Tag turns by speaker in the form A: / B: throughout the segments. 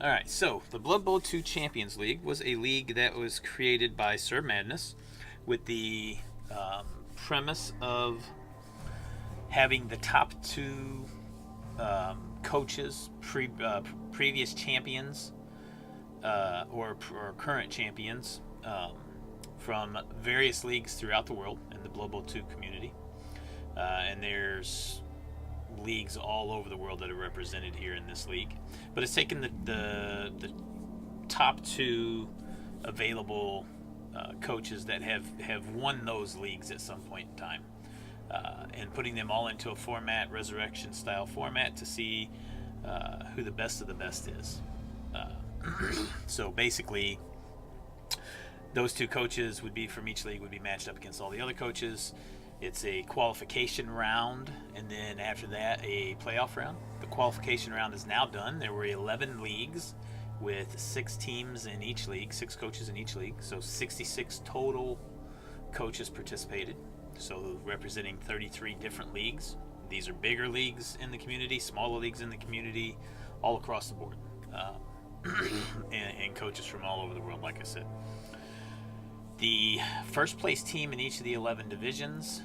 A: All right, so the Blood Bowl 2 Champions League was a league that was created by Sir Madness with the premise of having the top two coaches, previous champions or current champions from various leagues throughout the world in the Blood Bowl 2 community. And there's leagues all over the world that are represented here in this league. But it's taken the top two available coaches that have won those leagues at some point in time, and putting them all into a format, resurrection style format, to see who the best of the best is. So basically, those two coaches would be from each league would be matched up against all the other coaches. It's a qualification round, and then after that, a playoff round. The qualification round is now done. There were 11 leagues with 6 teams in each league, 6 coaches in each league. So 66 total coaches participated, so representing 33 different leagues. These are bigger leagues in the community, smaller leagues in the community, all across the board, and coaches from all over the world, like I said. The first place team in each of the 11 divisions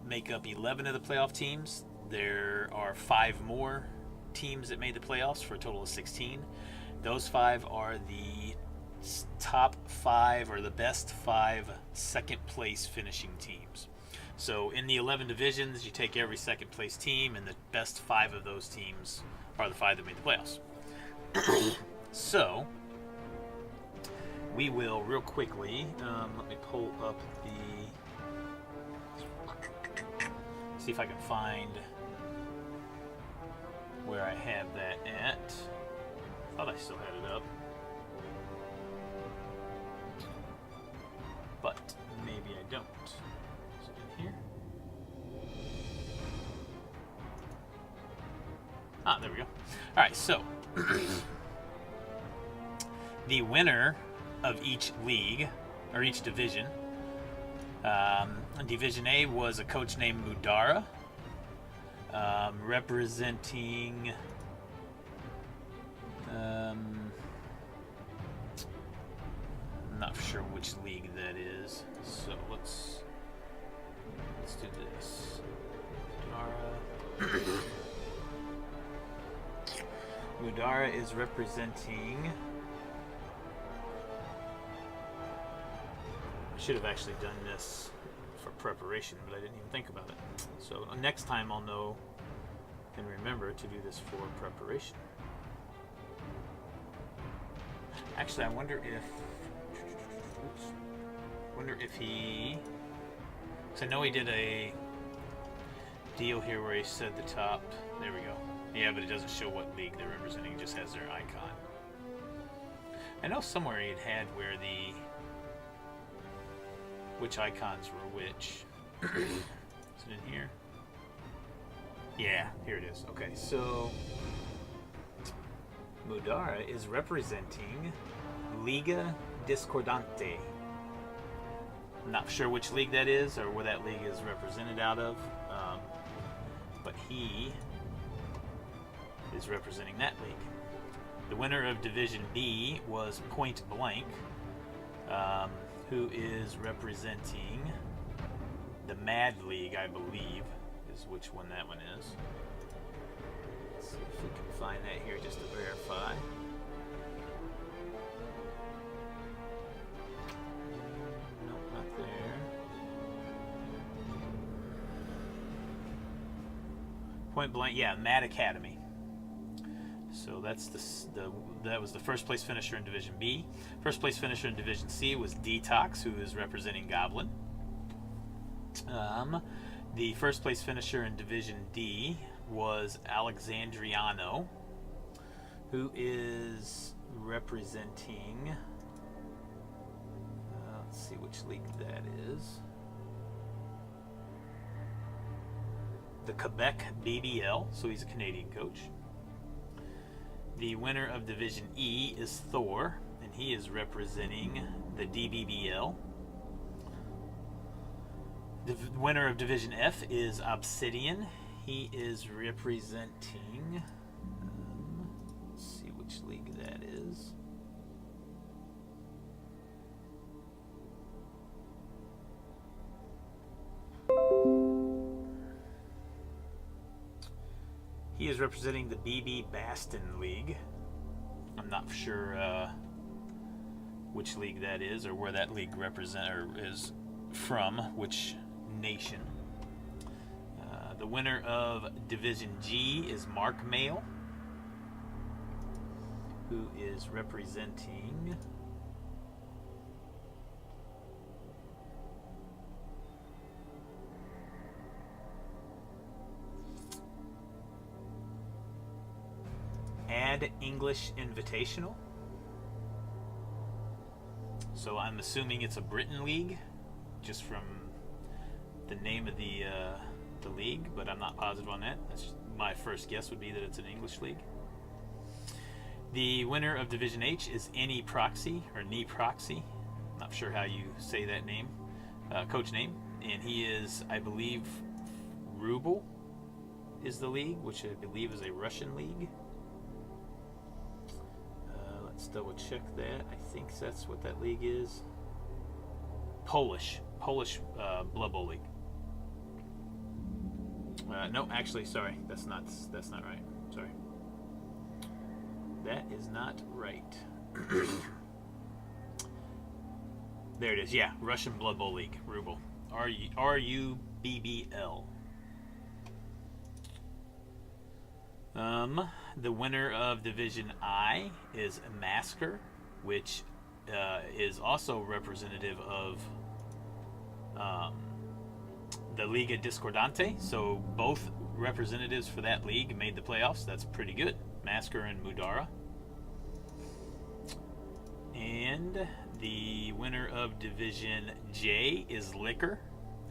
A: make up 11 of the playoff teams. There are 5 more teams that made the playoffs for a total of 16. Those 5 are the top 5 or the best 5 second place finishing teams. So in the 11 divisions, you take every second place team, and the best 5 of those teams are the 5 that made the playoffs. So we will real quickly, let me pull up see if I can find where I have that at. Thought I still had it up, but maybe I don't. Is it in here? Ah, there we go. All right, so the winner of each league, or each division. Division A was a coach named Mudara, representing I'm not sure which league that is, so let's do this. Mudara is representing. I should have actually done this for preparation, but I didn't even think about it. So next time I'll know and remember to do this for preparation. Actually, I wonder if he, because I know he did a deal here where he said the top. There we go. Yeah, but it doesn't show what league they're representing. It just has their icon. I know somewhere he had where which icons were which. Is it in here? Yeah, here it is. Okay, so Mudara is representing Liga Discordante. I'm not sure which league that is or where that league is represented out of, but he is representing that league. The winner of Division B was Point Blank, who is representing the Mad League, I believe, is which one that one is. Let's see if we can find that here just to verify. Nope, not there. Point Blank, yeah, Mad Academy. So that's that was the first place finisher in Division B. First place finisher in Division C was Detox, who is representing Goblin. The first place finisher in Division D was Alexandriano, who is representing, let's see which league that is, the Quebec BBL, so he's a Canadian coach. The winner of Division E is Thor, and he is representing the DBBL. The winner of Division F is Obsidian. He is representing, let's see which league that is. He is representing the BB2 League. I'm not sure which league that is or where that league is from, which nation. The winner of Division G is Mark Mail, who is representing Add English Invitational. So I'm assuming it's a Britain league, just from the name of the league, but I'm not positive on that. My first guess would be that it's an English league. The winner of Division H is Any Proxy, or Knee Proxy. Not sure how you say that name, coach name. And he is, I believe, Rubel is the league, which I believe is a Russian league. Let's double check that. I think that's what that league is. Polish Blood Bowl League. No, actually, sorry, that's not right. Sorry, that is not right. There it is. Yeah, Russian Blood Bowl League. Rubel. RUBBL. The winner of Division I is Masker, which is also representative of the Liga Discordante. So both representatives for that league made the playoffs. That's pretty good. Masker and Mudara. And the winner of Division J is Liquor,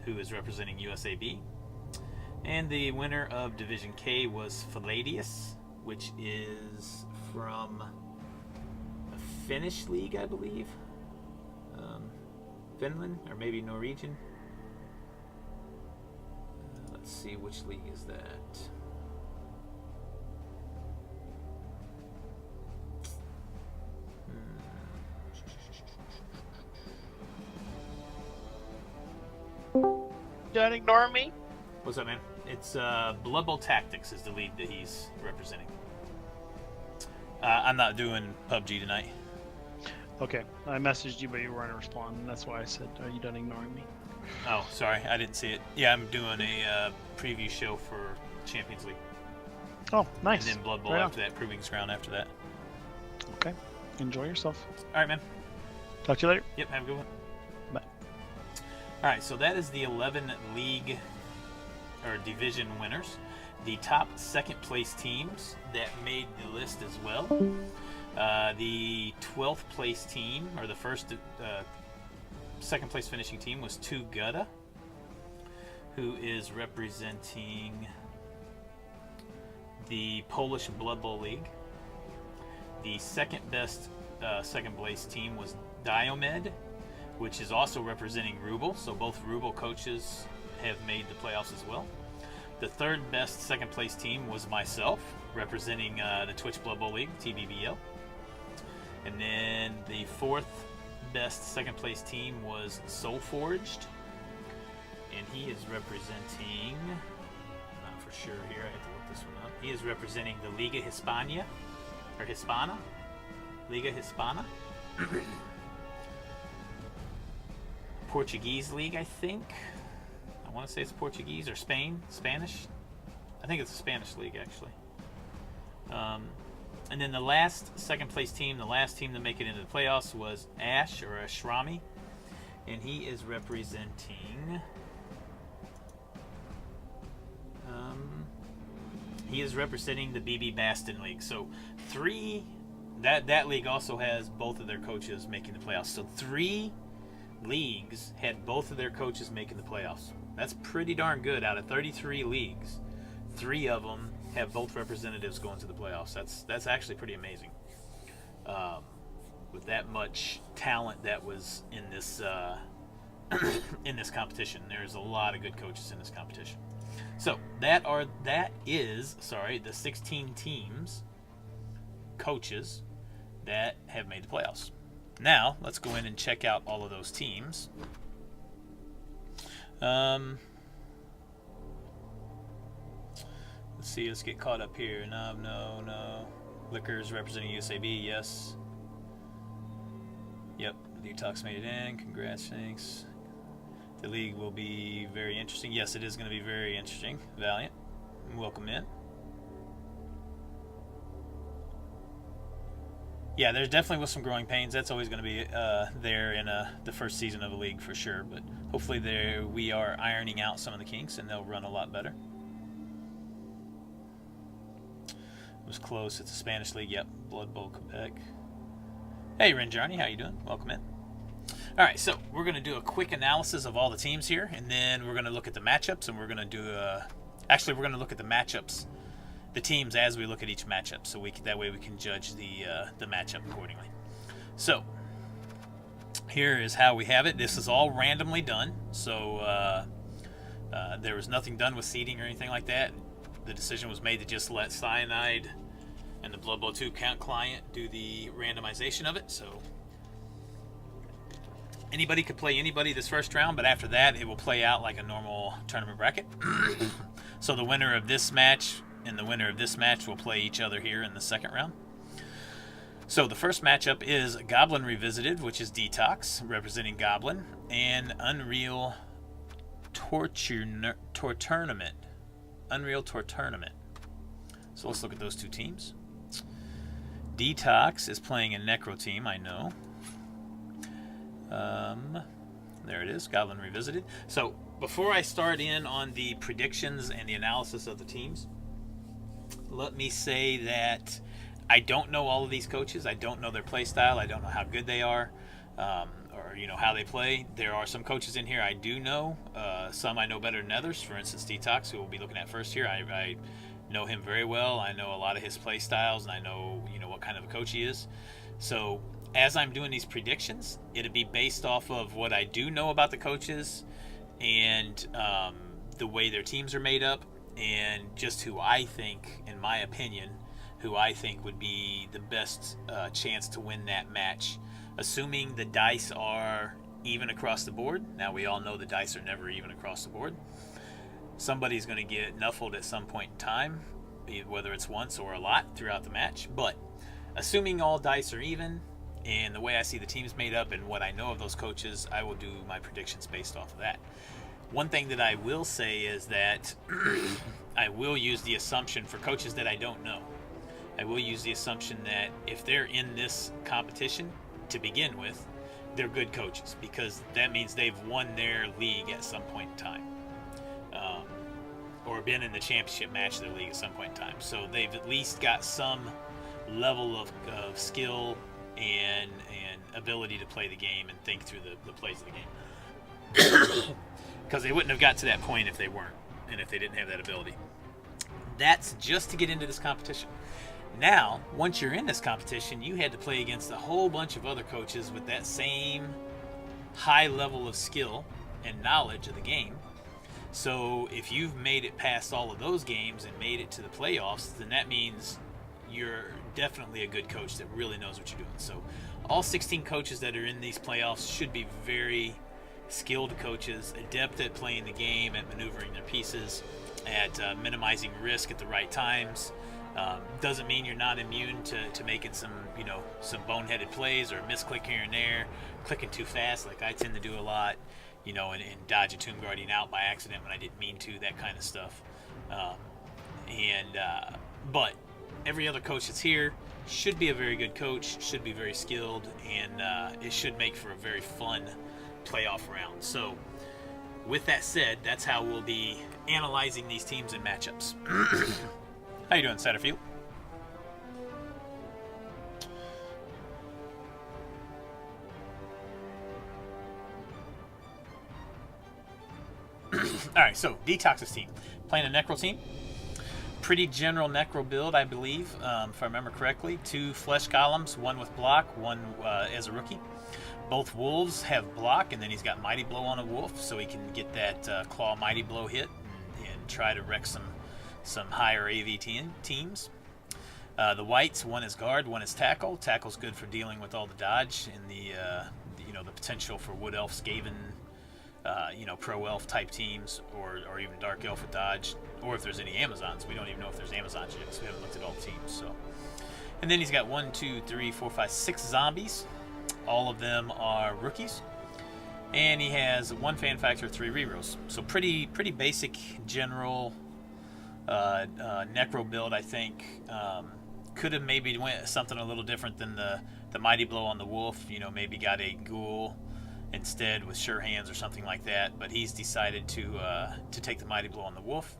A: who is representing USAB. And the winner of Division K was Palladius, which is from a Finnish league, I believe. Finland, or maybe Norwegian. Let's see, which league is that?
B: Don't ignore me.
A: What's up, man? It's Blood Bowl Tactics is the league that he's representing. I'm not doing PUBG tonight.
B: Okay, I messaged you, but you weren't responding. That's why I said, "Are you done ignoring me?"
A: Oh, sorry, I didn't see it. Yeah, I'm doing a preview show for Champions League.
B: Oh, nice.
A: And then Blood Bowl
B: right
A: after that, Proving Ground after that.
B: Okay, enjoy yourself.
A: All right, man.
B: Talk to you later.
A: Yep, have a good one.
B: Bye.
A: All right, so that is the 11 league or division winners. The top second place teams that made the list as well. The 12th place team, or the second place finishing team, was Tu Gutta, who is representing the Polish Blood Bowl League. The second best second place team was Diomed, which is also representing Rubel. So both Rubel coaches have made the playoffs as well. The third best second place team was myself, representing the Twitch Blood Bowl League, TBBL. And then the fourth best second place team was Soulforged, and he is representing, not for sure here, I have to look this one up. He is representing the Liga Hispana, or Hispana, Liga Hispana. Portuguese league, I think. I want to say it's Portuguese or Spanish. I think it's a Spanish league, actually. And then the last second place team, the last team to make it into the playoffs was Ash, or Ashrami, and he is representing the BB2 League. So that league also has both of their coaches making the playoffs. So 3 leagues had both of their coaches making the playoffs. That's pretty darn good. Out of 33 leagues, 3 of them have both representatives going to the playoffs. That's actually pretty amazing. With that much talent that was in this in this competition, there's a lot of good coaches in this competition. So that is the 16 teams, coaches that have made the playoffs. Now, let's go in and check out all of those teams. Let's see, let's get caught up here. No. Liquors representing USAB, yes. Yep, Detox made it in. Congrats, thanks. The league will be very interesting. Yes, it is going to be very interesting. Valiant, welcome in. Yeah, there's definitely was some growing pains. That's always going to be there in the first season of a league for sure. But hopefully we are ironing out some of the kinks and they'll run a lot better. It was close. It's a Spanish league. Yep, Blood Bowl Quebec. Hey, Renjarni, how you doing? Welcome in. All right, so we're going to do a quick analysis of all the teams here, and then we're going to look at the matchups, and we're going to do actually, we're going to look at the matchups, the teams as we look at each matchup, so that way we can judge the matchup accordingly. So here is how we have it. This is all randomly done, so there was nothing done with seeding or anything like that. The decision was made to just let Cyanide and the Blood Bowl 2 client do the randomization of it. So anybody could play anybody this first round, but after that it will play out like a normal tournament bracket. So the winner of this match and the winner of this match will play each other here in the second round. So the first matchup is Goblin Revisited, which is Detox, representing Goblin, and Unreal Tour Tournament. Unreal Tour Tournament. So let's look at those two teams. Detox is playing a Necro team, I know. There it is, Goblin Revisited. So before I start in on the predictions and the analysis of the teams, let me say that I don't know all of these coaches. I don't know their play style. I don't know how good they are, or how they play. There are some coaches in here I do know. Some I know better than others. For instance, Detox, who we'll be looking at first here. I know him very well. I know a lot of his play styles, and I know what kind of a coach he is. So as I'm doing these predictions, it'll be based off of what I do know about the coaches and the way their teams are made up, and just who I think, in my opinion, who I think would be the best chance to win that match, assuming the dice are even across the board. Now, we all know the dice are never even across the board. Somebody's going to get nuffled at some point in time, whether it's once or a lot throughout the match. But assuming all dice are even, and the way I see the teams made up and what I know of those coaches, I will do my predictions based off of that. One thing that I will say is that I will use the assumption for coaches that I don't know. I will use the assumption that if they're in this competition to begin with, they're good coaches, because that means they've won their league at some point in time, or been in the championship match of their league at some point in time. So they've at least got some level of skill and ability to play the game and think through the plays of the game. Because they wouldn't have got to that point if they weren't, and if they didn't have that ability. That's just to get into this competition. Now, once you're in this competition, you had to play against a whole bunch of other coaches with that same high level of skill and knowledge of the game. So if you've made it past all of those games and made it to the playoffs, then that means you're definitely a good coach that really knows what you're doing. So all 16 coaches that are in these playoffs should be very skilled coaches, adept at playing the game, at maneuvering their pieces, at minimizing risk at the right times. Doesn't mean you're not immune to making some boneheaded plays or misclick here and there, clicking too fast like I tend to do a lot, and dodge a Tomb Guardian out by accident when I didn't mean to, that kind of stuff. But every other coach that's here should be a very good coach, should be very skilled, and it should make for a very fun playoff round. So with that said, that's how we'll be analyzing these teams and matchups. How you doing, Satterfield? Alright, so Detox's team. Playing a Necro team. Pretty general Necro build, I believe, if I remember correctly. 2 flesh columns, 1 with block, 1 as a rookie. Both wolves have block, and then he's got Mighty Blow on a wolf, so he can get that claw Mighty Blow hit and try to wreck some higher AV teams. The whites, one is guard, one is tackle. Tackle's good for dealing with all the dodge and the potential for wood elf, skaven, pro elf type teams, or even dark elf with dodge, or if there's any Amazons. We don't even know if there's Amazons yet, because we haven't looked at all the teams. So, and then he's got 1, 2, 3, 4, 5, 6 zombies. All of them are rookies, and he has 1 fan factor, 3 rerolls. So pretty basic general necro build, I think. Could have maybe went something a little different than the mighty blow on the wolf. Maybe got a ghoul instead with sure hands or something like that. But he's decided to take the mighty blow on the wolf.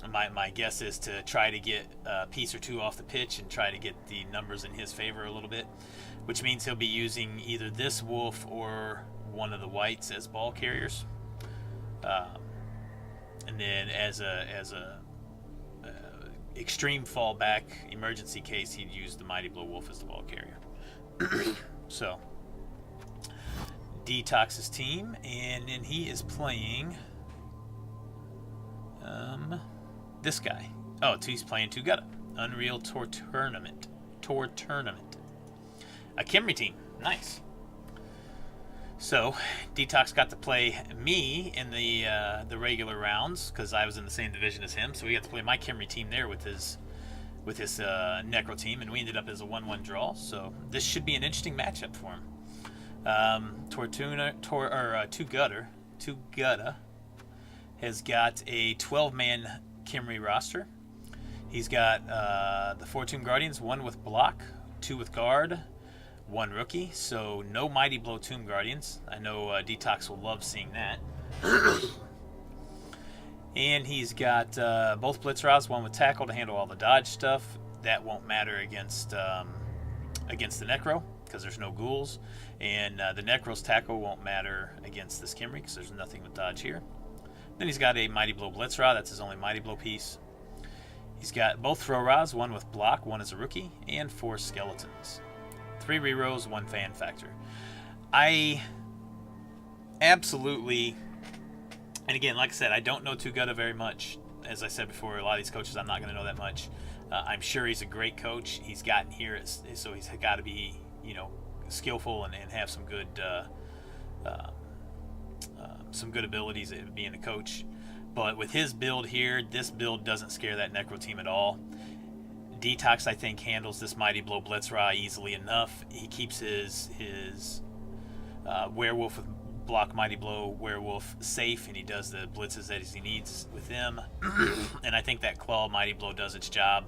A: My guess is to try to get a piece or two off the pitch and try to get the numbers in his favor a little bit, which means he'll be using either this wolf or one of the whites as ball carriers. And then as a extreme fallback emergency case, he'd use the mighty blow wolf as the ball carrier. So Detox's team, and then he is playing this guy. He's playing Tugutta. Unreal Tour Tournament. A Kimry team. Nice. So Detox got to play me in the regular rounds because I was in the same division as him. So he got to play my Kimry team there with his Necro team, and we ended up as a 1-1 draw. So this should be an interesting matchup for him. Tugutta has got a 12-man Kimry roster. He's got the 4 Tomb Guardians, 1 with block, 2 with guard, 1 rookie, so no Mighty Blow Tomb Guardians. I know Detox will love seeing that. And he's got both Blitz Rods, 1 with tackle to handle all the dodge stuff. That won't matter against the Necro because there's no ghouls. And the Necro's tackle won't matter against this Kimry because there's nothing with dodge here. Then he's got a Mighty Blow Blitz Rod. That's his only Mighty Blow piece. He's got both Throw Rods, 1 with block, 1 as a rookie, and 4 skeletons. 3 rerolls, 1 fan factor. I absolutely, and again, like I said, I don't know Tugutta very much. As I said before, a lot of these coaches I'm not going to know that much. I'm sure he's a great coach. He's gotten here, so he's got to be, skillful and have some good abilities at being a coach. But with his build here, this build doesn't scare that Necro team at all. Detox, I think, handles this Mighty Blow Blitzra easily enough. He keeps his Werewolf with block Mighty Blow Werewolf safe, and he does the blitzes that he needs with them. And I think that Claw Mighty Blow does its job.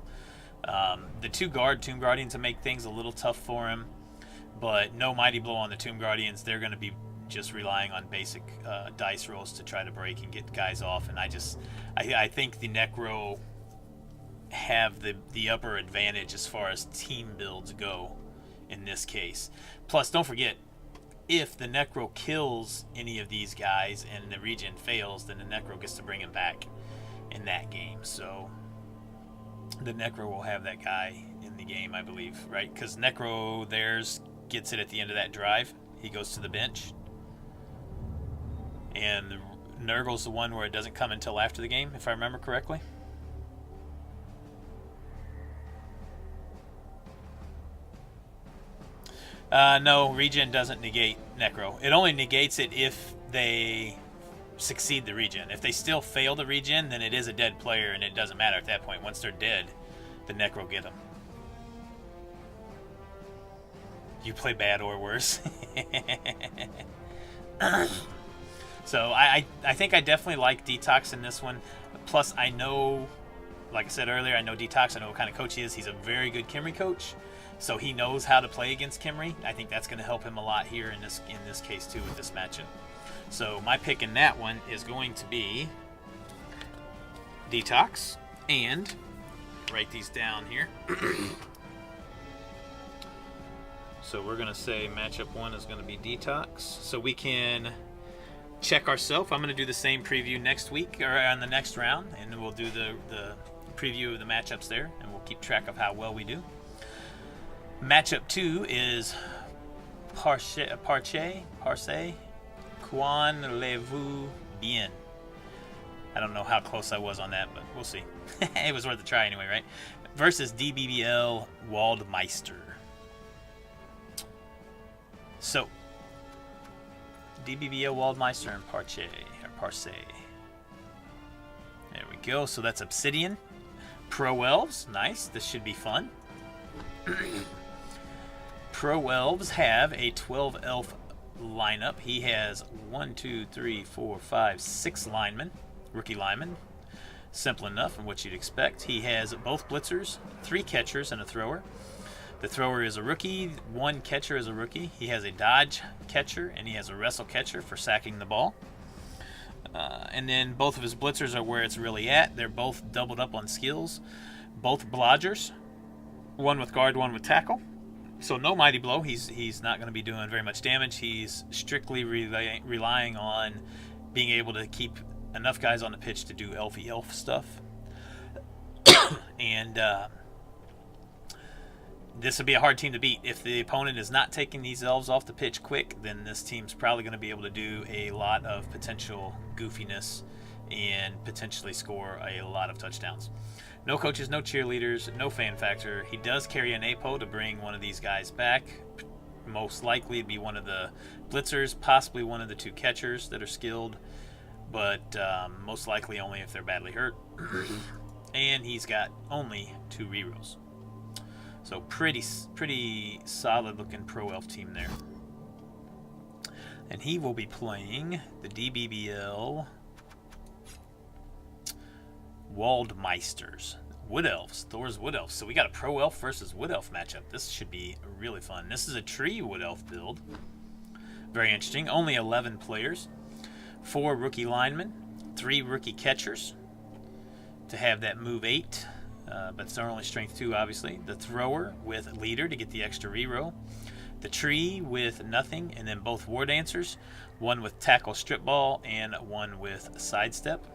A: The 2 guard Tomb Guardians will make things a little tough for him, but no Mighty Blow on the Tomb Guardians. They're going to be just relying on basic dice rolls to try to break and get guys off. And I think the Necro have the upper advantage as far as team builds go in this case. Plus, don't forget, if the Necro kills any of these guys and the regen fails, then the Necro gets to bring him back in that game. So the Necro will have that guy in the game, I believe, right? Because Necro theirs gets it at the end of that drive. He goes to the bench. And Nurgle's the one where it doesn't come until after the game, if I remember correctly. No, regen doesn't negate Necro. It only negates it if they succeed the regen. If they still fail the regen, then it is a dead player, and it doesn't matter at that point. Once they're dead, the Necro get them. You play bad or worse. So I think I definitely like Detox in this one. Plus, I know, like I said earlier, I know Detox. I know what kind of coach he is. He's a very good Kimry coach. So he knows how to play against Kimry. I think that's going to help him a lot here in this case too with this matchup. So my pick in that one is going to be Detox, and write these down here. So we're going to say matchup 1 is going to be Detox. So we can check ourselves. I'm going to do the same preview next week or on the next round, and we'll do the preview of the matchups there, and we'll keep track of how well we do. Matchup 2 is Parce, Quand le vous bien. I don't know how close I was on that, but we'll see. It was worth a try anyway, right? Versus DBBL Waldmeister. So, DBBL Waldmeister and Parche. There we go. So that's Obsidian. Pro Elves. Nice. This should be fun. Pro Elves have a 12 elf lineup. He has 6 linemen. Rookie linemen. Simple enough and what you'd expect. He has both blitzers, 3 catchers, and a thrower. The thrower is a rookie. 1 catcher is a rookie. He has a dodge catcher, and he has a wrestle catcher for sacking the ball. And then both of his blitzers are where it's really at. They're both doubled up on skills. Both blodgers. 1 with guard, 1 with tackle. So no mighty blow. He's not going to be doing very much damage. He's strictly relying on being able to keep enough guys on the pitch to do elfy elf stuff. And this would be a hard team to beat. If the opponent is not taking these elves off the pitch quick, then this team's probably going to be able to do a lot of potential goofiness and potentially score a lot of touchdowns. No coaches, no cheerleaders, no fan factor. He does carry an APO to bring one of these guys back. Most likely it'd be one of the blitzers, possibly one of the 2 catchers that are skilled, but most likely only if they're badly hurt. And he's got only 2 rerolls. So pretty solid looking Pro Elf team there. And he will be playing the DBBL Waldmeisters. Wood Elves. Thor's Wood Elves. So we got a Pro Elf versus Wood Elf matchup. This should be really fun. This is a tree Wood Elf build. Very interesting. Only 11 players. 4 rookie linemen. 3 rookie catchers. To have that move 8. But it's only strength 2, obviously. The thrower with leader to get the extra reroll. The tree with nothing. And then both war dancers. 1 with tackle strip ball and 1 with sidestep.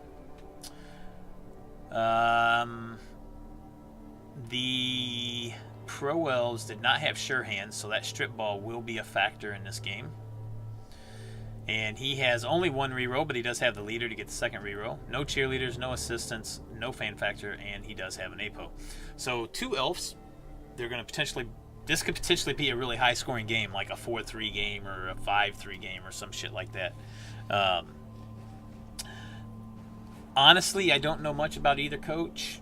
A: The Pro Elves did not have sure hands, so that strip ball will be a factor in this game. And he has only 1 reroll, but he does have the leader to get the second reroll. No cheerleaders, no assistants, no fan factor, and he does have an APO. So 2 elves. They're going to this could potentially be a really high scoring game, like a 4-3 game or a 5-3 game or some shit like that. Honestly, I don't know much about either coach.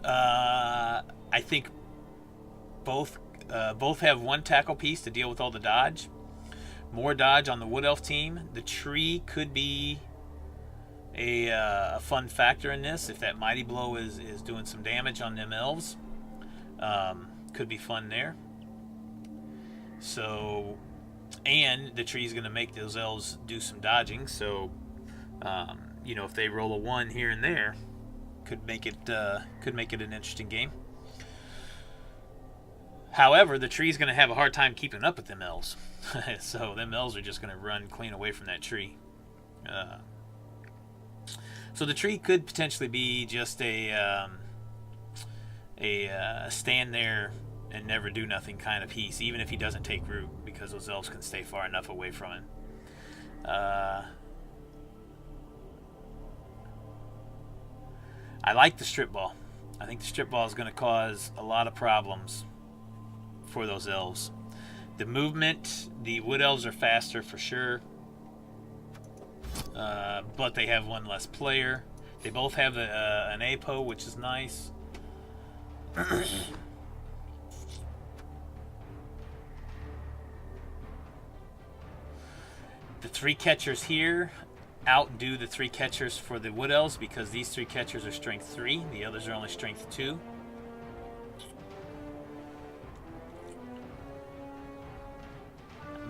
A: I think both have 1 tackle piece to deal with all the dodge. More dodge on the Wood Elf team. The tree could be a fun factor in this. If that mighty blow is doing some damage on them elves, could be fun there. So, and the tree's going to make those elves do some dodging. So, if they roll a 1 here and there, could make it an interesting game. However, the tree's going to have a hard time keeping up with them elves. So them elves are just going to run clean away from that tree. So the tree could potentially be just a stand there and never do nothing kind of piece, even if he doesn't take root, because those elves can stay far enough away from him. I like the strip ball. I think the strip ball is going to cause a lot of problems for those elves. The movement, the Wood Elves are faster for sure, but they have 1 less player. They both have an APO, which is nice. The 3 catchers here outdo the 3 catchers for the Wood Elves because these 3 catchers are strength 3. The others are only strength 2.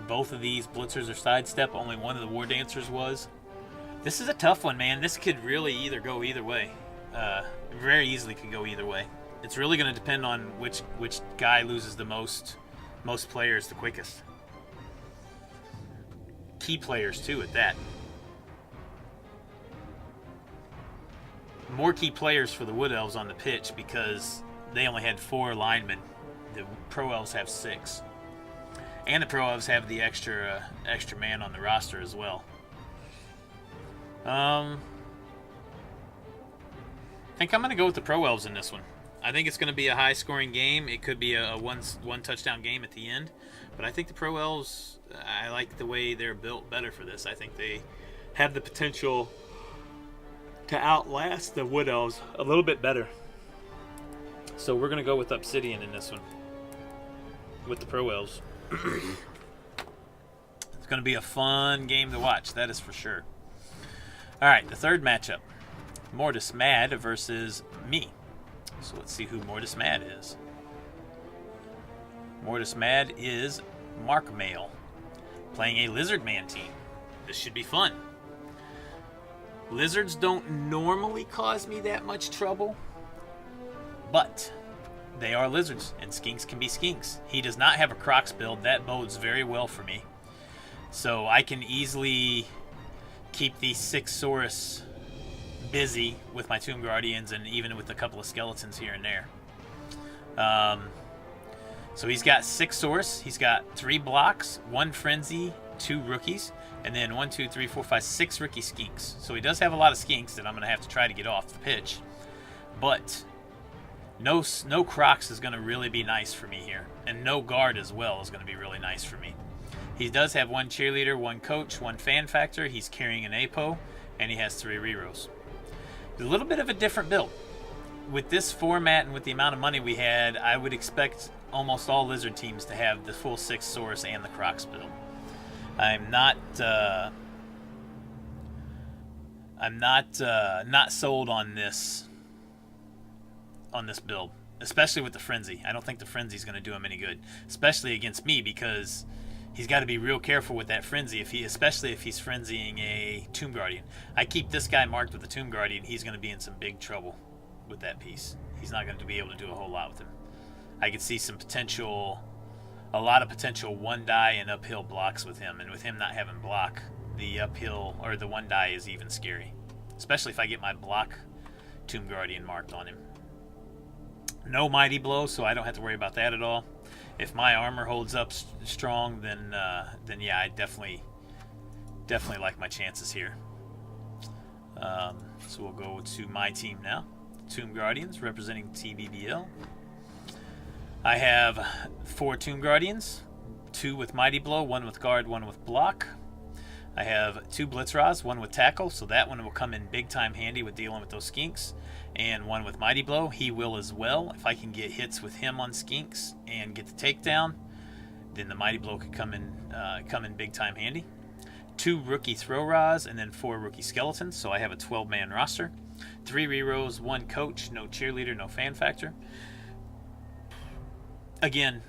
A: Both of these blitzers are sidestep. Only 1 of the war dancers was. This is a tough one, man. This could really either go either way. Very easily could go either way. It's really going to depend on which guy loses the most players the quickest. Key players too at that. More key players for the Wood Elves on the pitch because they only had 4 linemen. The Pro Elves have 6. And the Pro Elves have the extra man on the roster as well. I think I'm going to go with the Pro Elves in this one. I think it's going to be a high-scoring game. It could be a one touchdown game at the end. But I think the Pro Elves, I like the way they're built better for this. I think they have the potential to outlast the Wood Elves a little bit better. So we're going to go with Obsidian in this one, with the Pro Elves. It's going to be a fun game to watch, that is for sure. All right, the third matchup. Mortis Mad versus me. So let's see who Mortis Mad is. Mortis Mad is Mark Mail, playing a Lizard Man team. This should be fun. Lizards don't normally cause me that much trouble, but they are lizards, and skinks can be skinks. He does not have a Crocs build. That bodes very well for me. So I can easily keep the Sixsaurus busy with my Tomb Guardians and even with a couple of skeletons here and there. So he's got Sixsaurus. He's got 3 blocks, 1 Frenzy, 2 rookies, and then 1, 2, 3, 4, 5, 6 rookie skinks. So he does have a lot of skinks that I'm going to have to try to get off the pitch. But no Crocs is going to really be nice for me here. And no guard as well is going to be really nice for me. He does have 1 cheerleader, 1 coach, 1 fan factor. He's carrying an APO, and he has 3 rerolls. A little bit of a different build. With this format and with the amount of money we had, I would expect almost all Lizard teams to have the full Sixsaurus and the Crocs build. I'm not sold on this build, especially with the Frenzy. I don't think the Frenzy is going to do him any good, especially against me, because he's got to be real careful with that Frenzy, especially if he's frenzying a Tomb Guardian. I keep this guy marked with the Tomb Guardian, he's going to be in some big trouble with that piece. He's not going to be able to do a whole lot with him. I could see a lot of potential 1-die and uphill blocks with him, and with him not having block, the uphill or the 1-die is even scary, especially if I get my block Tomb Guardian marked on him. No Mighty Blow, so I don't have to worry about that at all. If my armor holds up strong, then yeah, I definitely like my chances here. So we'll go to my team now. Tomb Guardians representing TBBL. I have 4 Tomb Guardians, 2 with Mighty Blow, 1 with Guard, 1 with Block. I have 2 Blitzras, 1 with Tackle, so that one will come in big time handy with dealing with those skinks. And 1 with Mighty Blow, he will as well. If I can get hits with him on skinks and get the takedown, then the Mighty Blow could come in big time handy. 2 rookie Throw Ras, and then 4 rookie Skeletons, so I have a 12-man roster. 3 rerolls, 1 coach, no cheerleader, no fan factor. Again,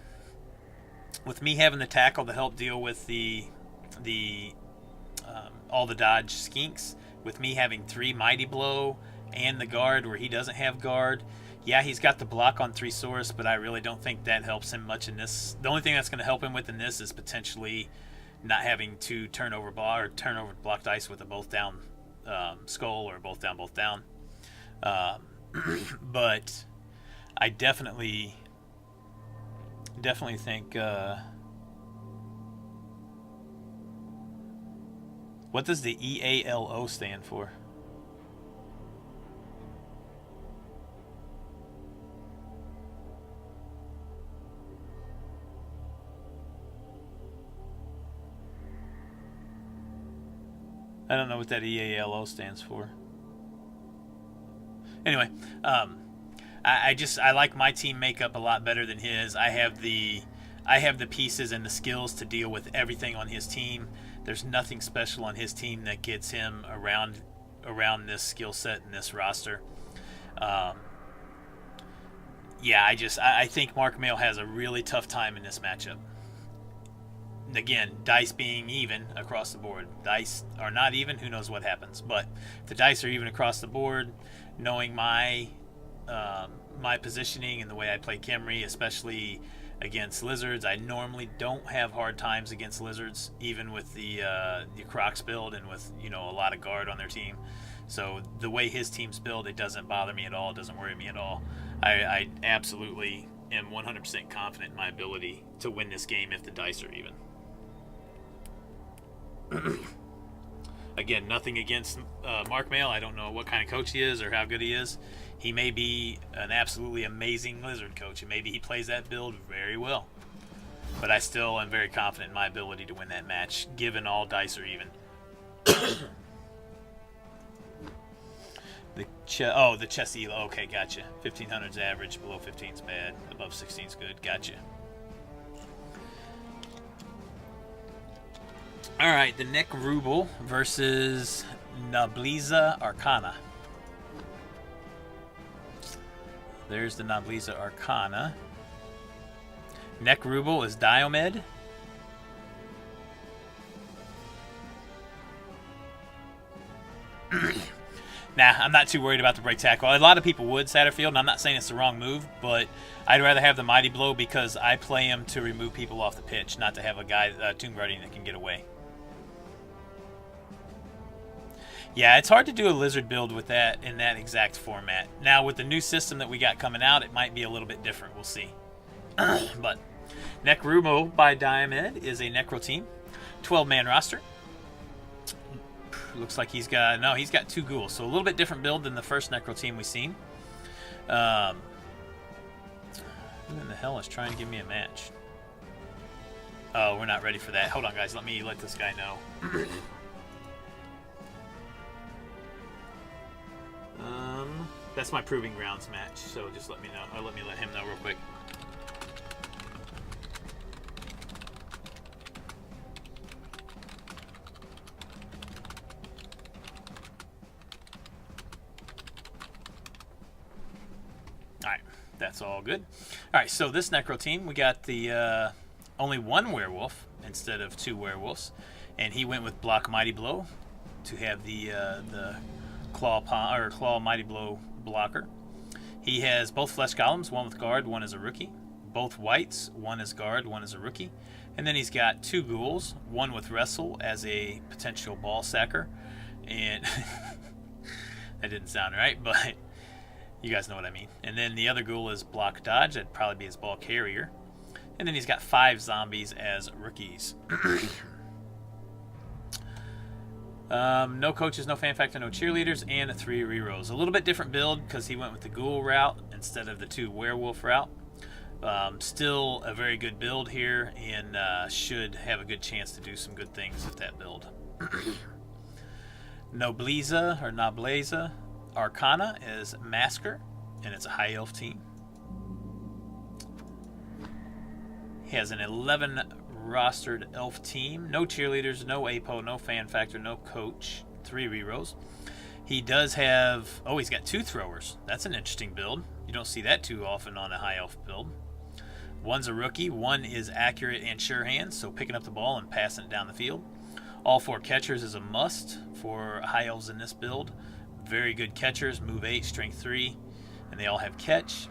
A: with me having the tackle to help deal with all the dodge skinks, with me having 3 Mighty Blow and the guard where he doesn't have guard, yeah, he's got the block on 3 Saurus, but I really don't think that helps him much in this. The only thing that's going to help him with in this is potentially not having to turn over block dice with a both down skull or both down. But I definitely think. What does the EALO stand for? I don't know what that EALO stands for. Anyway, I like my team makeup a lot better than his. I have the pieces and the skills to deal with everything on his team. There's nothing special on his team that gets him around this skill set and this roster. Yeah, I think Mark Mail has a really tough time in this matchup. Again, dice being even across the board. Dice are not even, who knows what happens. But if the dice are even across the board, knowing my positioning and the way I play Khemri, especially against lizards, I normally don't have hard times against lizards, even with the Crocs build and with a lot of guard on their team. So the way his team's built, it doesn't bother me at all. It doesn't worry me at all. I absolutely am 100% confident in my ability to win this game if the dice are even. Again, nothing against Mark Mail. I don't know what kind of coach he is or how good he is. He may be an absolutely amazing lizard coach, and maybe he plays that build very well. But I still am very confident in my ability to win that match, given all dice are even. The chess elo. Okay, gotcha. 1500's average, below 15's bad, above 16's good. Gotcha. All right, the Nick Rubel versus Nobleza Arcana. There's the Nobleza Arcana. Nick Rubel is Diomed. Nah, I'm not too worried about the break tackle. A lot of people would, Satterfield, and I'm not saying it's the wrong move, but I'd rather have the Mighty Blow because I play him to remove people off the pitch, not to have a guy, Tomb Guardian, that can get away. Yeah, it's hard to do a lizard build with that in that exact format. Now, with the new system that we got coming out, it might be a little bit different. We'll see. But Necrumo by Diomed is a Necro team. 12-man roster. Looks like he's got 2 ghouls. So a little bit different build than the first Necro team we've seen. Who in the hell is trying to give me a match? Oh, we're not ready for that. Hold on, guys. Let me let this guy know. That's my Proving Grounds match, so just let me know, or let me let him know real quick. Alright, that's all good. Alright, so this Necro team, we got the only 1 werewolf instead of 2 werewolves, and he went with Block Mighty Blow to have the Claw Mighty Blow blocker. He has both flesh golems, 1 with guard, 1 is a rookie. Both whites, 1 is guard, 1 is a rookie. And then he's got 2 ghouls, 1 with wrestle as a potential ball sacker. And that didn't sound right, but you guys know what I mean. And then the other ghoul is block dodge, that'd probably be his ball carrier. And then he's got 5 zombies as rookies. No coaches, no fan factor, no cheerleaders, and 3 rerolls. A little bit different build because he went with the ghoul route instead of the 2 werewolf route. Still a very good build here, and should have a good chance to do some good things with that build. Nobleza Arcana is Masker, and it's a high elf team. He has an 11 rostered elf team. No cheerleaders, no APO, no fan factor, no coach. 3 rerolls. He does have... Oh, he's got 2 throwers. That's an interesting build. You don't see that too often on a high elf build. 1's a rookie. 1 is accurate and sure hands, so picking up the ball and passing it down the field. All 4 catchers is a must for high elves in this build. Very good catchers. Move 8, strength 3, and they all have catch.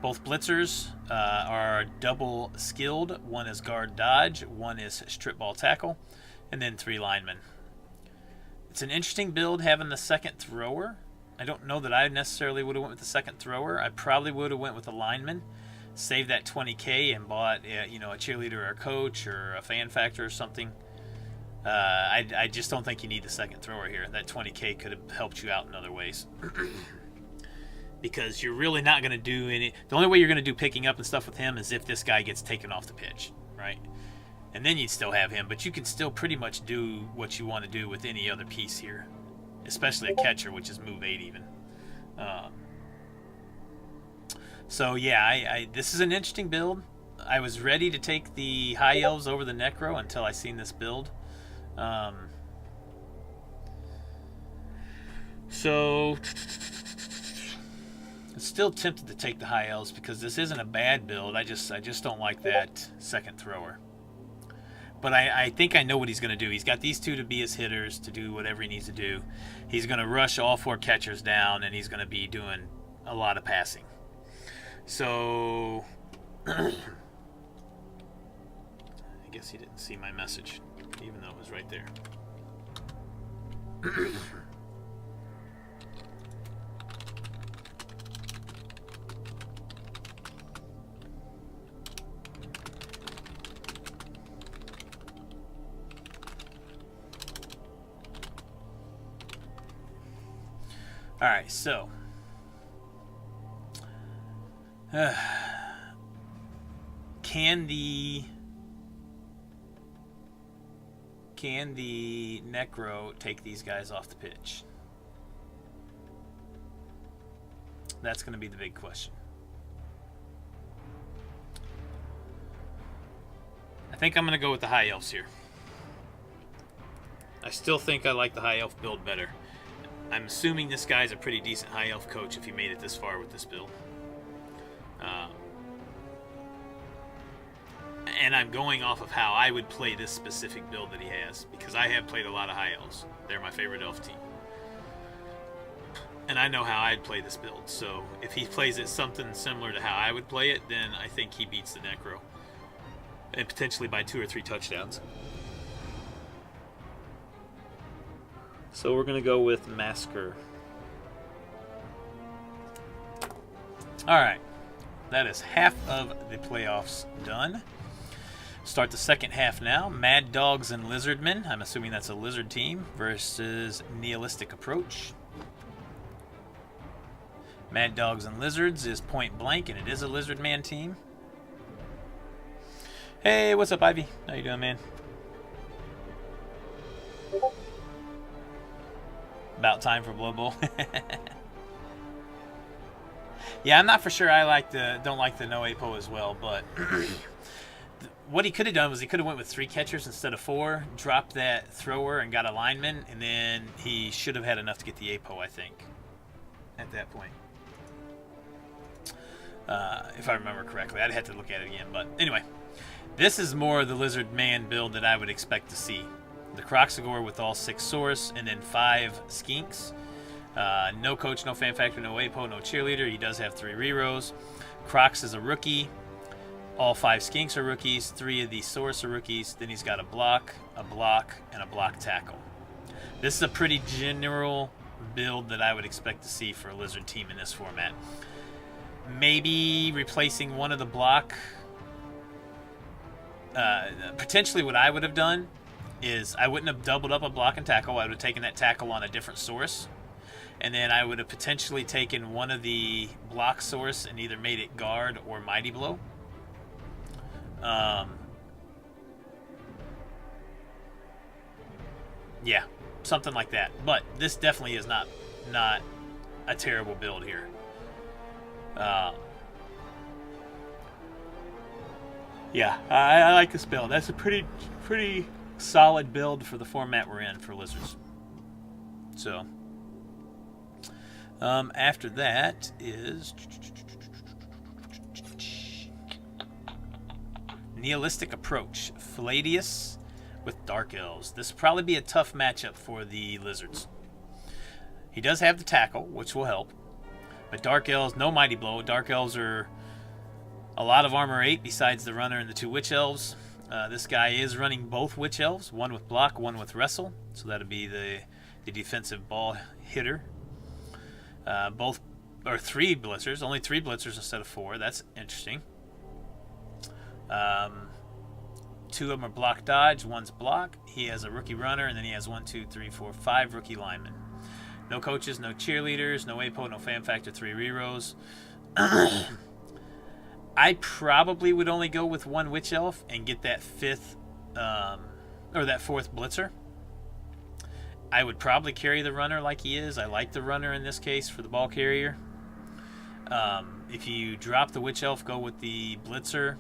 A: Both blitzers are double skilled. 1 is guard dodge, 1 is strip ball tackle, and then 3 linemen. It's an interesting build having the second thrower. I don't know that I necessarily would have went with the second thrower. I probably would have went with a lineman, saved that 20K and bought a cheerleader or a coach or a fan factor or something. I just don't think you need the second thrower here. That 20K could have helped you out in other ways. Because you're really not going to do any... The only way you're going to do picking up and stuff with him is if this guy gets taken off the pitch, right? And then you'd still have him, but you can still pretty much do what you want to do with any other piece here. Especially a catcher, which is move 8 even. So yeah, this is an interesting build. I was ready to take the high elves over the Necro until I seen this build. So... Still tempted to take the high elves because this isn't a bad build. I just don't like that second thrower. But I think I know what he's going to do. He's got these 2 to be his hitters to do whatever he needs to do. He's going to rush all 4 catchers down, and he's going to be doing a lot of passing. So I guess he didn't see my message, even though it was right there. All right, so can the Necro take these guys off the pitch? That's going to be the big question. I think I'm going to go with the High Elves here. I still think I like the High Elf build better. I'm assuming this guy's a pretty decent High Elf coach if he made it this far with this build. And I'm going off of how I would play this specific build that he has, because I have played a lot of High Elves. They're my favorite elf team. And I know how I'd play this build, so if he plays it something similar to how I would play it, then I think he beats the Necro. And potentially by 2 or 3 touchdowns. So we're going to go with Masker. Alright, that is half of the playoffs done. Start the second half now. Mad Dogs and Lizardmen. I'm assuming that's a lizard team versus Nihilistic Approach. Mad Dogs and Lizards is point blank, and it is a lizard man team. Hey, what's up, Ivy? How you doing, man? About time for Blood Bowl. Yeah, I'm not for sure. I don't like the no APO as well, but what he could have done was he could have went with 3 catchers instead of 4, dropped that thrower and got a lineman, and then he should have had enough to get the APO, I think, at that point. If I remember correctly. I'd have to look at it again, but anyway. This is more the Lizard Man build that I would expect to see. The Croxagore with all 6 Source, and then 5 Skinks. No coach, no fan factor, no APO, no cheerleader. He does have 3 rerolls. Crocs is a rookie. All 5 Skinks are rookies. 3 of the Source are rookies. Then he's got a block, and a block tackle. This is a pretty general build that I would expect to see for a Lizard team in this format. Maybe replacing one of the block. Potentially what I would have done is I wouldn't have doubled up a block and tackle. I would have taken that tackle on a different source. And then I would have potentially taken one of the block source and either made it guard or mighty blow. Yeah, something like that. But this definitely is not a terrible build here. Yeah, I like this build. That's a pretty solid build for the format we're in for Lizards. So, after that is Nihilistic Approach. Palladius with Dark Elves. This will probably be a tough matchup for the Lizards. He does have the tackle, which will help. But Dark Elves, no Mighty Blow. Dark Elves are a lot of armor 8 besides the runner and the 2 Witch Elves. This guy is running both Witch Elves, one with block, one with wrestle. So that'll be the defensive ball hitter. Both or 3 blitzers, only 3 blitzers instead of 4. That's interesting. 2 of them are block dodge, one's block. He has a rookie runner, and then he has 1, 2, 3, 4, 5 rookie linemen. No coaches, no cheerleaders, no APO, no fan factor, 3 rerolls. I probably would only go with 1 Witch Elf and get that 5th or that 4th blitzer. I would probably carry the runner like he is. I like the runner in this case for the ball carrier. If you drop the Witch Elf, go with the blitzer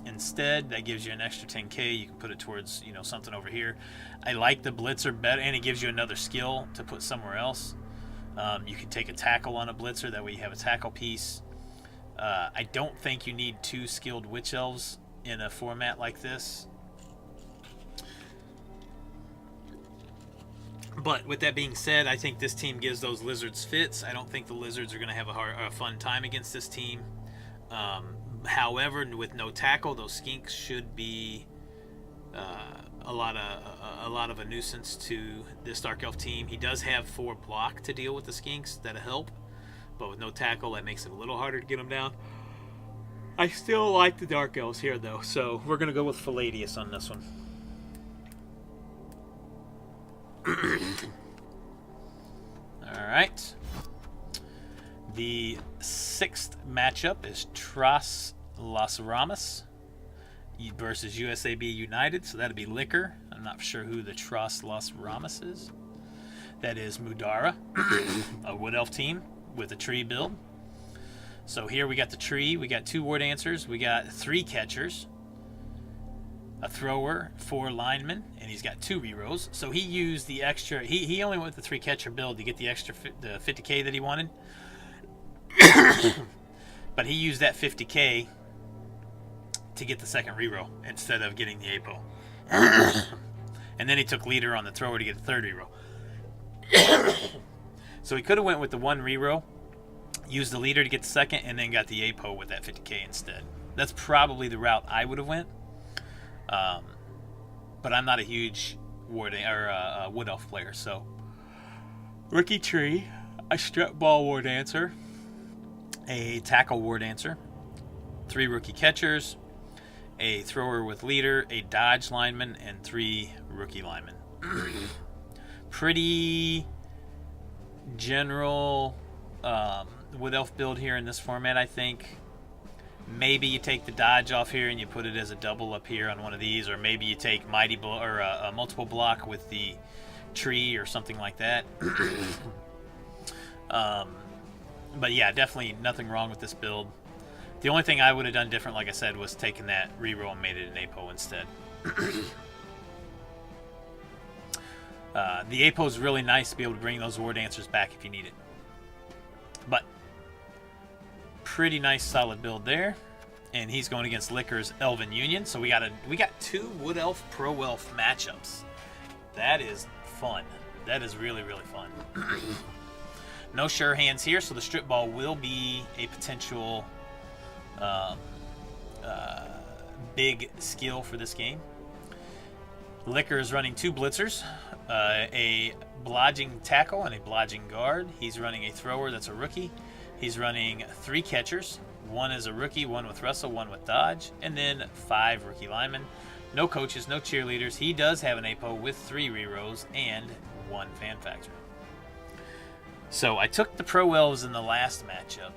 A: instead. That gives you an extra 10k. You can put it towards something over here. I like the blitzer better, and it gives you another skill to put somewhere else. You can take a tackle on a blitzer. That way you have a tackle piece. I don't think you need 2 skilled Witch Elves in a format like this. But with that being said, I think this team gives those Lizards fits. I don't think the Lizards are going to have a fun time against this team. However, with no tackle, those Skinks should be a lot of a nuisance to this Dark Elf team. He does have 4 block to deal with the Skinks. That'll help. But with no tackle, that makes it a little harder to get them down. I still like the Dark Elves here, though. So we're going to go with Palladius on this one. All right. The 6th matchup is Tras Las Ramas versus USAB United. So that'd be Liquor. I'm not sure who the Tras Las Ramas is. That is Mudara, a Wood Elf team with a tree build. So here we got the tree. We got 2 War Dancers. We got 3 catchers, a thrower, 4 linemen, and he's got 2 rerolls. So he used the extra. He only went with the 3 catcher build to get the extra the 50k that he wanted. But he used that 50k to get the second reroll instead of getting the APO. And then he took leader on the thrower to get the 3rd reroll. So he could have went with the 1 reroll, used the leader to get the 2nd, and then got the APO with that 50k instead. That's probably the route I would have went. But I'm not a huge Wood Elf player, so rookie tree, a strip ball War Dancer, a tackle War Dancer, 3 rookie catchers, a thrower with leader, a dodge lineman, and 3 rookie linemen. Pretty general Wood Elf build here in this format, I think. Maybe you take the dodge off here and you put it as a double up here on one of these, or maybe you take a multiple block with the tree or something like that. But yeah, definitely nothing wrong with this build. The only thing I would have done different, like I said, was taking that reroll and made it an APO instead. The APO is really nice to be able to bring those War Dancers back if you need it. But pretty nice solid build there. And he's going against Liquor's Elven Union. So we got 2 Wood Elf Pro Elf matchups. That is fun. That is really, really fun. No sure hands here, so the strip ball will be a potential big skill for this game. Liquor is running 2 blitzers, a blodging tackle and a blodging guard. He's running a thrower that's a rookie. He's running 3 catchers. 1 is a rookie, 1 with wrestle, 1 with dodge, and then 5 rookie linemen. No coaches, no cheerleaders. He does have an APO with 3 rerolls and 1 fan factor. So I took the Pro Elves in the last matchup.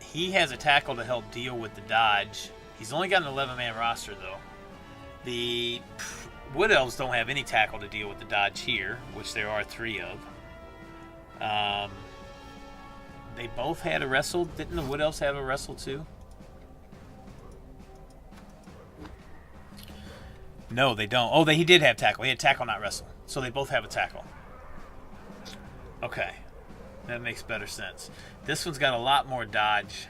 A: He has a tackle to help deal with the dodge. He's only got an 11-man roster, though. The Wood Elves don't have any tackle to deal with the dodge here, which there are 3 of. They both had a wrestle. Didn't the Wood Elves have a wrestle, too? No, they don't. Oh, he did have tackle. He had tackle, not wrestle. So they both have a tackle. Okay. That makes better sense. This one's got a lot more dodge.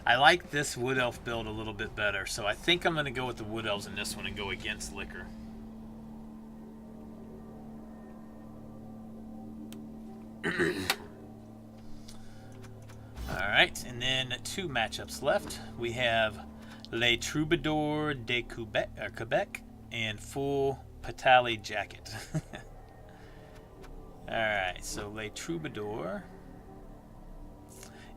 A: I like this Wood Elf build a little bit better, so I think I'm going to go with the Wood Elves in this one and go against Liquor. Alright, and then 2 matchups left. We have Les Troubadours de Quebec and Full Patali Jacket. Alright, so Les Troubadours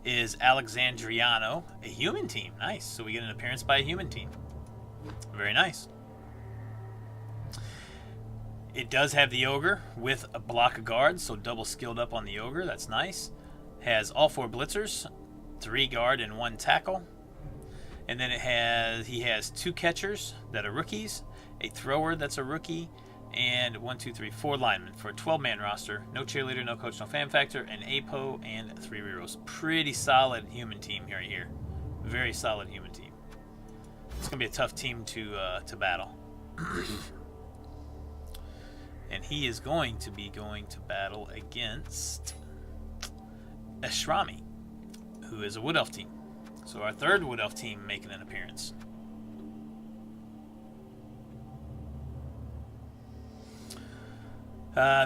A: is Alexandriano, a human team. Nice. So we get an appearance by a human team. Very nice. It does have the Ogre with a block of guards, so double skilled up on the Ogre. That's nice. Has all 4 blitzers, 3 guard and 1 tackle. And then he has 2 catchers that are rookies, a thrower that's a rookie, and 4 linemen for a 12-man roster. No cheerleader, no coach, no fan factor, an APO, and 3 rerolls. Pretty solid human team right here. Very solid human team. It's going to be a tough team to battle. And he is going to battle against Eshrami, who is a Wood Elf team. So our 3rd Wood Elf team making an appearance.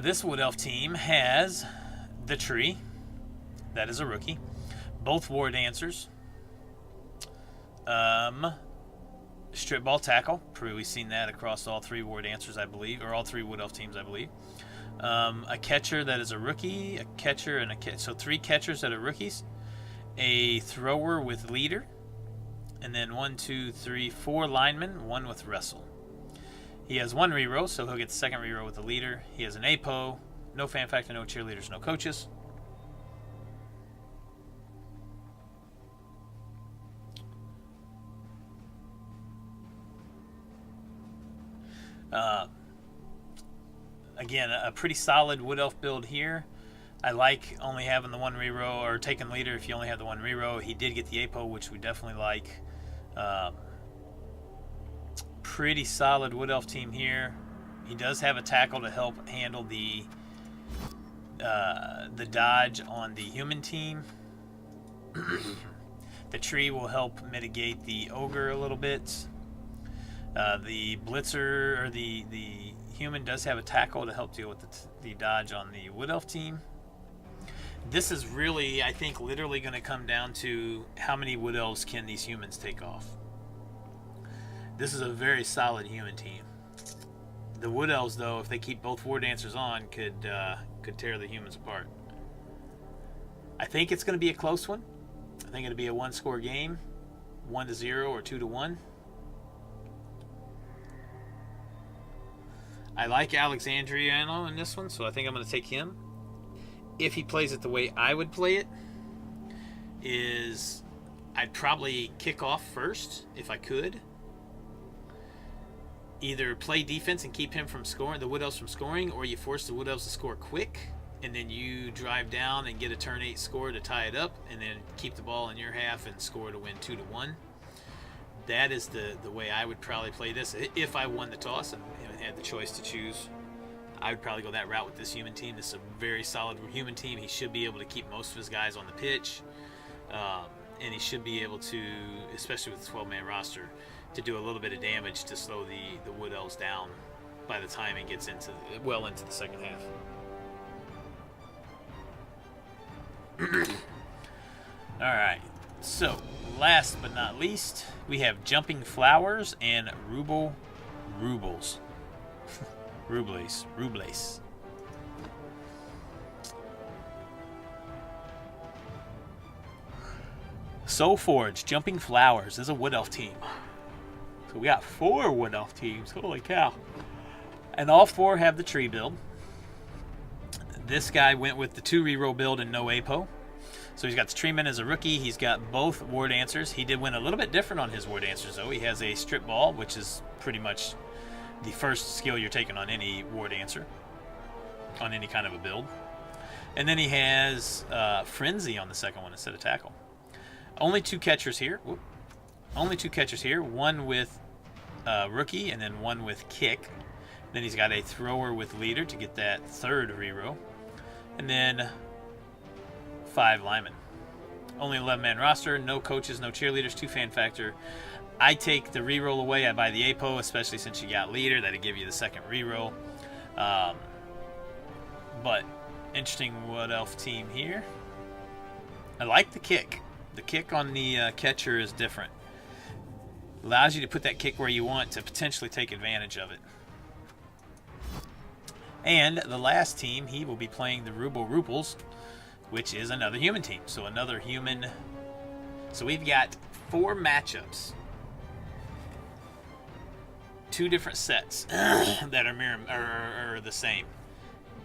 A: This Wood Elf team has the Tree. That is a rookie. Both War Dancers. Strip ball tackle. We've seen that across all 3 War Dancers, I believe, or all 3 Wood Elf teams, I believe. A catcher that is a rookie, a catcher, and so 3 catchers that are rookies. A thrower with leader, and then 4 linemen, 1 with wrestle. He has 1 reroll, so he'll get the 2nd reroll with the leader. He has an APO, no fan factor, no cheerleaders, no coaches. Again, a pretty solid Wood Elf build here. I like only having the one reroll, or taking leader if you only have the one reroll. He did get the APO, which we definitely like. Pretty solid Wood Elf team here. He does have a tackle to help handle the dodge on the human team. The tree will help mitigate the ogre a little bit. The blitzer, or the human, does have a tackle to help deal with the dodge on the Wood Elf team. This is really, I think, literally going to come down to how many Wood Elves can these humans take off. This is a very solid human team. The Wood Elves, though, if they keep both War Dancers on, could tear the humans apart. I think it's going to be a close one. I think it'll be a one-score game, 1-0 or 2-1. I like Alexandriano in this one, so I think I'm going to take him. If he plays it the way I would play it, is I'd probably kick off first if I could. Either play defense and keep him from scoring, the Wood Elves from scoring, or you force the Wood Elves to score quick, and then you drive down and get a turn 8 score to tie it up, and then keep the ball in your half and score to win 2-1. That is the way I would probably play this. If I won the toss and had the choice to choose, I would probably go that route with this human team. This is a very solid human team. He should be able to keep most of his guys on the pitch. And he should be able to, especially with the 12-man roster, to do a little bit of damage to slow the Wood Elves down by the time it gets into the second half. All right. So, last but not least, we have Jumping Flowers and Rubles. Rubles. Soul Forge, Jumping Flowers is a Wood Elf team. So we got 4 Wood Elf teams. Holy cow. And all 4 have the tree build. This guy went with the 2 reroll build and no APO. So he's got the Treeman as a rookie. He's got both War Dancers. He did win a little bit different on his War Dancers, though. He has a Strip Ball, which is pretty much the first skill you're taking on any War Dancer, on any kind of a build. And then he has Frenzy on the second one instead of Tackle. Only 2 catchers here. Whoop. Only 2 catchers here. One with Rookie and then one with Kick. Then he's got a Thrower with Leader to get that 3rd reroll. And then 5 linemen. Only 11-man roster, no coaches, no cheerleaders, 2 fan factor. I take the reroll away. I buy the APO, especially since you got leader. That'll give you the second reroll. But interesting Wood Elf team here. I like the kick. The kick on the catcher is different. Allows you to put that kick where you want to potentially take advantage of it. And the last team, he will be playing the Rubles, which is another human team. So another human. So we've got 4 matchups. 2 different sets that are the same.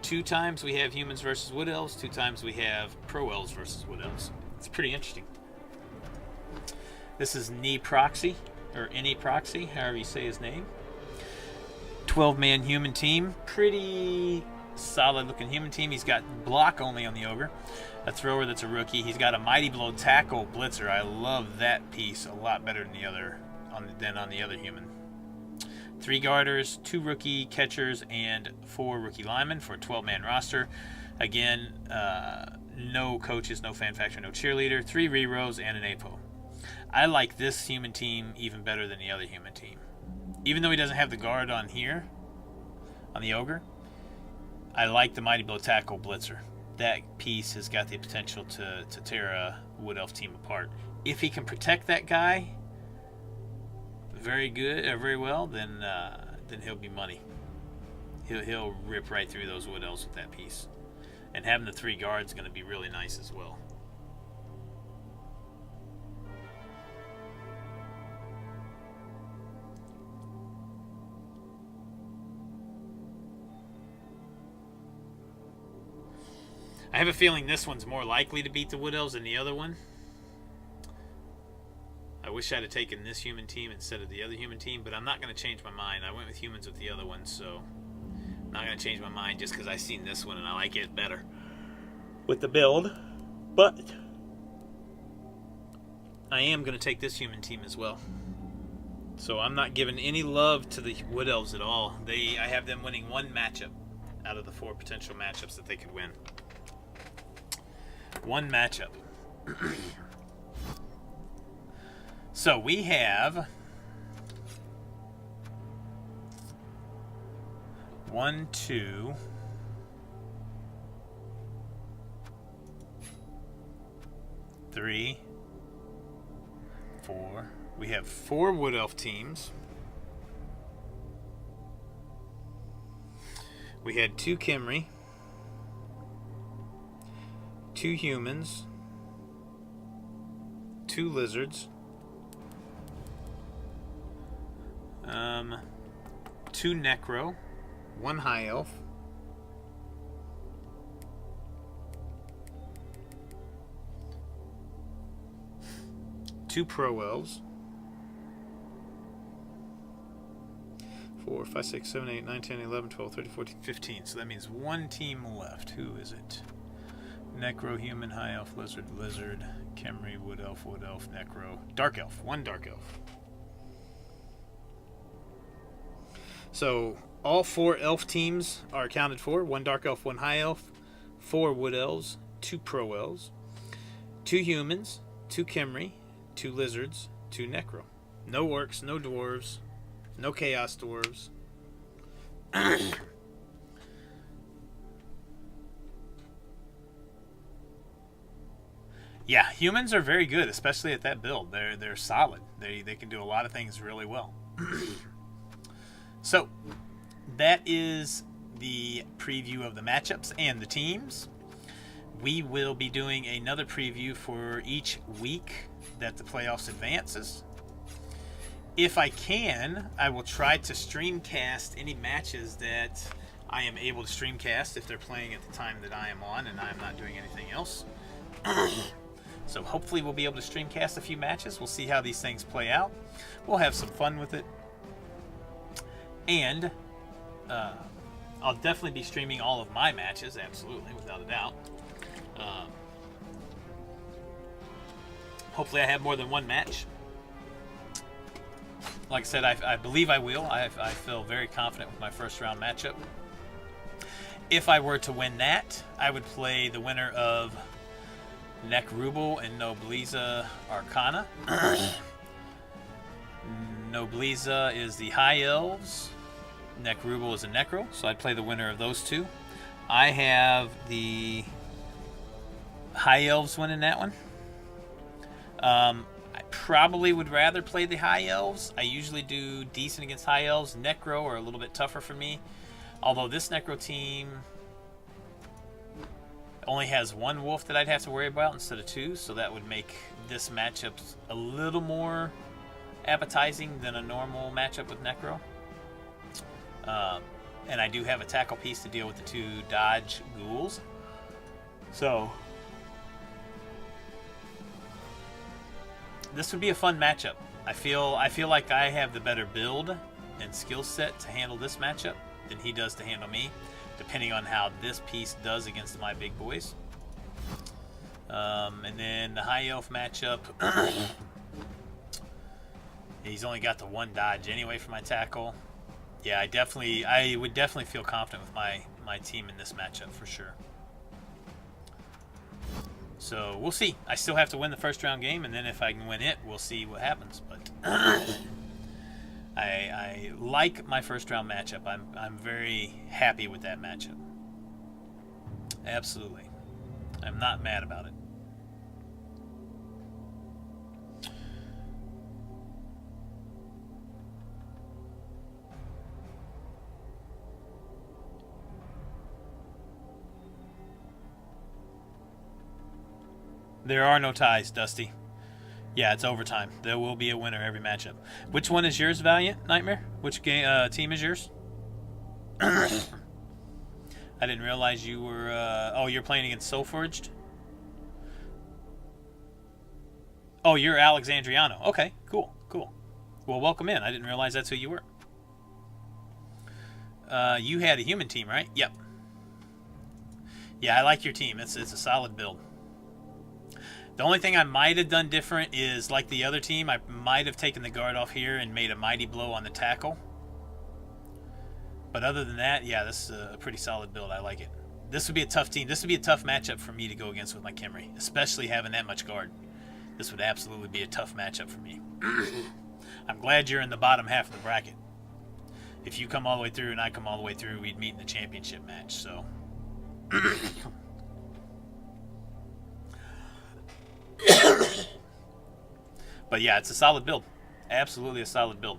A: 2 times we have humans versus Wood Elves. 2 times we have Pro Elves versus Wood Elves. It's pretty interesting. This is Knee Proxy, or Any Proxy, however you say his name. 12-man human team. Pretty solid looking human team. He's got block only on the ogre. A thrower that's a rookie. He's got a Mighty Blow tackle blitzer. I love that piece a lot better than on the other human. 3 guarders, 2 rookie catchers, and 4 rookie linemen for a 12-man roster. Again, no coaches, no fan factor, no cheerleader, 3 rerolls, and an APO. I like this human team even better than the other human team. Even though he doesn't have the guard on here, on the ogre, I like the Mighty Blow tackle blitzer. That piece has got the potential to tear a Wood Elf team apart. If he can protect that guy very good or very well, then he'll be money. He'll rip right through those Wood Elves with that piece. And having the 3 guards is going to be really nice as well. I have a feeling this one's more likely to beat the Wood Elves than the other one. I wish I'd have taken this human team instead of the other human team, but I'm not going to change my mind. I went with humans with the other one, so I'm not going to change my mind just because I've seen this one and I like it better with the build. But I am going to take this human team as well. So I'm not giving any love to the Wood Elves at all. I have them winning one matchup out of the 4 potential matchups that they could win. One matchup. So we have 1, 2, 3, 4. We have 4 Wood Elf teams. We had 2 Kimry, 2 humans, 2 lizards, 2 Necro, 1 High Elf, 2 Pro Elves, 4, 5, 6, 7, 8, 9, 10, 11, 12, 13, 14, 15. So that means 1 team left. Who is it? Necro, Human, High Elf, Lizard, Lizard, Kimry, Wood Elf, Necro, Dark Elf. 1 Dark Elf. So all 4 Elf teams are accounted for. 1 Dark Elf, 1 High Elf, 4 Wood Elves, 2 Pro Elves, 2 Humans, 2 Kimry, 2 Lizards, 2 Necro. No Orcs, no Dwarves, no Chaos Dwarves. Yeah, humans are very good, especially at that build. They're solid. They can do a lot of things really well. So, that is the preview of the matchups and the teams. We will be doing another preview for each week that the playoffs advances. If I can, I will try to streamcast any matches that I am able to streamcast if they're playing at the time that I am on and I am not doing anything else. So hopefully we'll be able to streamcast a few matches. We'll see how these things play out. We'll have some fun with it. And I'll definitely be streaming all of my matches, absolutely, without a doubt. Hopefully I have more than one match. Like I said, I believe I will. I feel very confident with my first round matchup. If I were to win that, I would play the winner of Necrubal and Nobleza Arcana. Nobleza is the High Elves. Necrubal is a Necro, so I'd play the winner of those two. I have the High Elves winning that one. I probably would rather play the High Elves. I usually do decent against High Elves. Necro are a little bit tougher for me. Although this Necro team only has 1 wolf that I'd have to worry about instead of 2, so that would make this matchup a little more appetizing than a normal matchup with Necro. And I do have a tackle piece to deal with the 2 dodge ghouls. So this would be a fun matchup. I feel like I have the better build and skill set to handle this matchup than he does to handle me, depending on how this piece does against my big boys. And then the High Elf matchup, he's only got the 1 dodge anyway for my tackle. Yeah, I would definitely feel confident with my team in this matchup for sure. So we'll see. I still have to win the first round game, and then if I can win it, we'll see what happens. But I like my first round matchup. I'm very happy with that matchup. Absolutely. I'm not mad about it. There are no ties, Dusty. Yeah, it's overtime. There will be a winner every matchup. Which one is yours, Valiant Nightmare? Which team is yours? I I didn't realize you were. Oh, you're playing against Soulforged. Oh, you're Alexandriano. Okay, cool. Well, welcome in. I didn't realize that's who you were. You had a human team, right? Yep. Yeah, I like your team. It's a solid build. The only thing I might have done different is, like the other team, I might have taken the guard off here and made a mighty blow on the tackle. But other than that, yeah, this is a pretty solid build. I like it. This would be a tough team. This would be a tough matchup for me to go against with my Kimry, especially having that much guard. This would absolutely be a tough matchup for me. I'm glad you're in the bottom half of the bracket. If you come all the way through and I come all the way through, we'd meet in the championship match. So, but yeah, it's a solid build. Absolutely a solid build.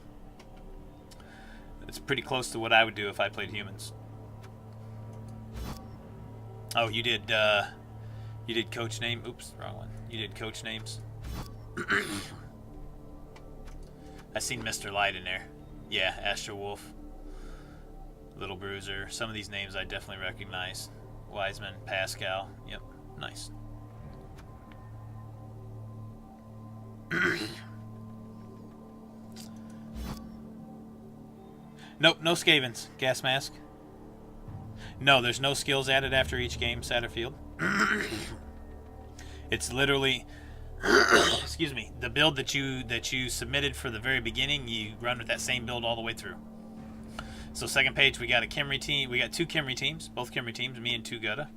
A: It's pretty close to what I would do if I played humans. Oh, you did coach name. Oops, wrong one. You did coach names. I seen Mr. Light in there. Yeah, Astro Wolf, Little Bruiser. Some of these names I definitely recognize. Wiseman, Pascal. Yep, nice. Nope, no Skavens. Gas mask. No, there's no skills added after each game, Satterfield. It's literally, excuse me, the build that you submitted for the very beginning. You run with that same build all the way through. So second page, we got a Kimry team. We got two Kimry teams, both Kimry teams, me and two Gutta.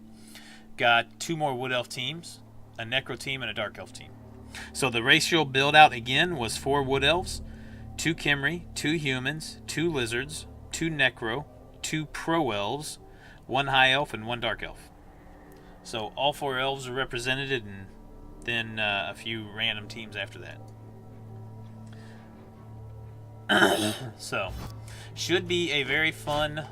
A: Got two more Wood Elf teams, a Necro team, and a Dark Elf team. So the ratio build out again was 4 Wood Elves, 2 Kimry, 2 humans, 2 lizards, 2 Necro, 2 Pro Elves, 1 High Elf, and 1 Dark Elf. So all 4 elves are represented, and then a few random teams after that. So should be a very fun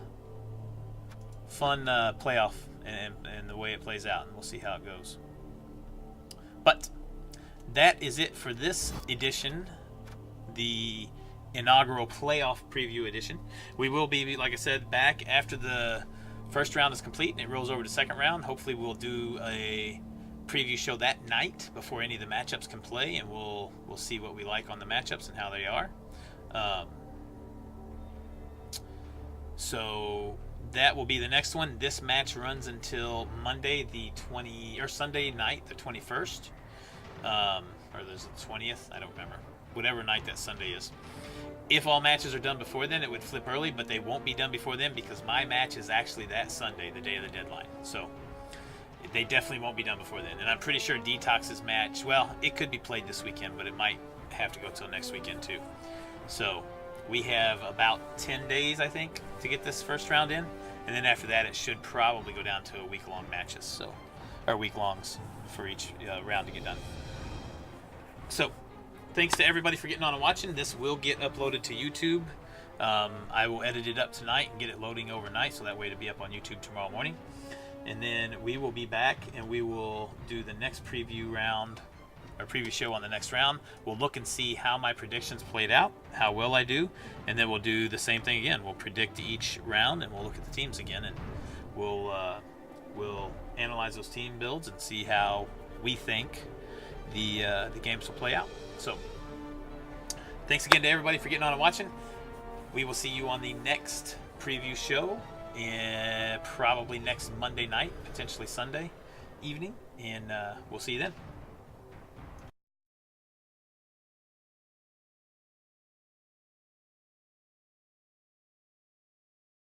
A: playoff, and the way it plays out, and we'll see how it goes. But that is it for this edition, the inaugural playoff preview edition. We will be, like I said, back after the first round is complete and it rolls over to second round. Hopefully we'll do a preview show that night before any of the matchups can play, and we'll see what we like on the matchups and how they are. So that will be the next one. This match runs until Monday Sunday night, the 21st. Or there's the 20th, I don't remember. Whatever night that Sunday is. If all matches are done before then, it would flip early, but they won't be done before then because my match is actually that Sunday, the day of the deadline. So they definitely won't be done before then. And I'm pretty sure Detox's match, well, it could be played this weekend, but it might have to go till next weekend too. So we have about 10 days, I think, to get this first round in. And then after that, it should probably go down to week-long matches, or week-longs for each round to get done. So thanks to everybody for getting on and watching. This will get uploaded to YouTube. I will edit it up tonight and get it loading overnight, so that way it'll be up on YouTube tomorrow morning. And then we will be back and we will do the next preview round, or preview show on the next round. We'll look and see how my predictions played out, how well I do, and then we'll do the same thing again. We'll predict each round and we'll look at the teams again, and we'll analyze those team builds and see how we think the games will play out. So thanks again to everybody for getting on and watching. We will see you on the next preview show, and probably next Monday night, potentially Sunday evening, and we'll see you then.